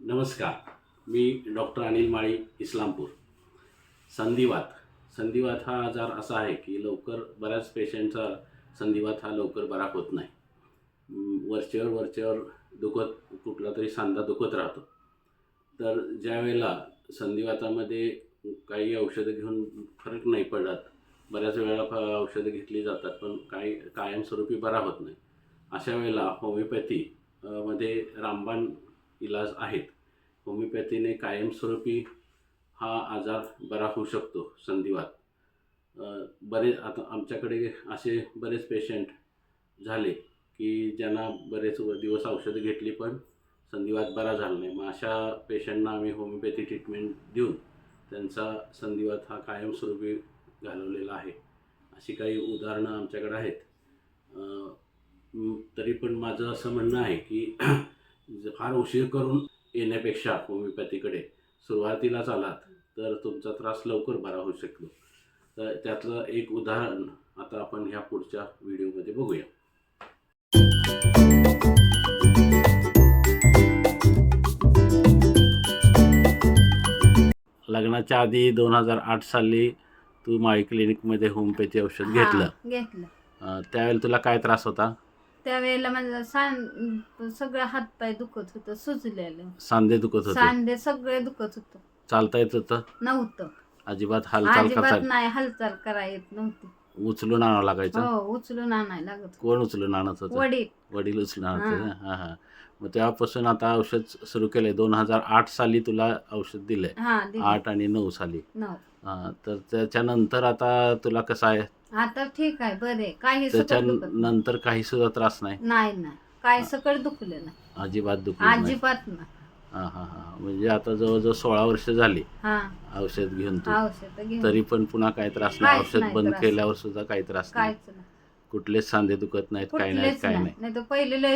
नमस्कार. मी डॉक्टर अनिल माळी, इस्लामपूर. संधिवात हा आजार असा आहे की बऱ्याच पेशंटचा संधिवात हा लवकर बरा होत नाही. वरचेवर दुखत कुठला तरी सांधा दुखत राहतो. तर ज्यावेळेला संधिवातामध्ये काही औषधं घेऊन फरक नाही पडत, बऱ्याच वेळा औषधं घेतली जातात पण काही कायमस्वरूपी बरा होत नाही. अशा वेळेला होमिओपॅथी मध्ये रामबाण इलाज आहेत. होमिओपॅथीने कायमस्वरूपी हा आजार बरा होऊ शकतो, संधिवात. आता आमच्याकडे असे बरेच पेशंट झाले की ज्यांना बरेच दिवस औषधं घेतली पण संधिवात बरा झाला नाही. मग अशा पेशंटना आम्ही होमिओपॅथी ट्रीटमेंट देऊन त्यांचा संधिवात हा कायमस्वरूपी घालवलेला आहे. अशी काही उदाहरणं आमच्याकडे आहेत. तरी पण माझं असं म्हणणं आहे की फार उशीर करून येण्यापेक्षा होमिओपॅथीकडे सुरुवातीलाच आलात तर तुमचा त्रास लवकर बरा होऊ शकतो. तर त्यातलं एक उदाहरण आता आपण ह्या पुढच्या व्हिडिओमध्ये बघूया. लग्नाच्या आधी 2008 साली तू माळी क्लिनिकमध्ये होमिओपॅथी औषध घेतलं. त्यावेळेला तुला काय त्रास होता? त्यावेळेला माझं सगळं हातपाय दुखत होतं, सुजलेलं सांधे दुखत होते? सांधे सगळे दुखत होतं. चालता येत होतं? नव्हतं. अजिबात हालचाल अजिबात नाही, हालचाल करायला येत नव्हती. उचलून आणावं लागायचं? हो, उचलून आणायला लागत. कोण उचलून आणत होतं? वडील उचलून आणत होते. हां हां. मग तेव्हापासून आता औषध सुरू केलंय. 2008 साली तुला औषध दिलंय. 8 आणि 9 साली. तर त्याच्यानंतर आता तुला कसं आहे? आता ठीक आहे, बरे. काही त्याच्यानंतर काही सुद्धा त्रास नाही? नाही, काय सकट दुखलं नाही, अजिबात दुखलं नाही? अजिबात नाही. हां हां हां. म्हणजे आता जवळजवळ 16 वर्ष झाली औषध घेऊन तू, तरी पण पुन्हा काही त्रास नाही? औषध बंद केल्यावर सुद्धा काही त्रास नाही? कुठलेच सांधे दुखत नाहीत? काही नाही? तर पहिले लय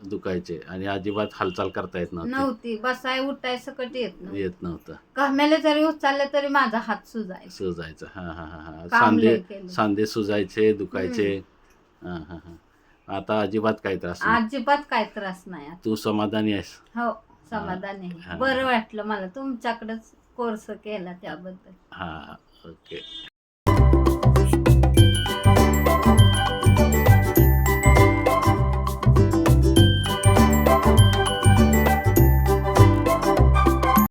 दुखायचे आणि अजिबात हालचाल करता येत नव्हती. बसाय उठाय सकट येत नव्हतं? कामाला जरी उचललं तरी माझा हात सुजायचा. हां हां हां. सांधे सुजायचे, दुखायचे. हां हां हां. आता अजिबात काही त्रास नाही? अजिबात काय त्रास नाही. तू समाधानी आहेस? हो, समाधानी आहे. बरं वाटलं मला तुमच्याकडेच कोर्स केला त्याबद्दल. हां, ओके.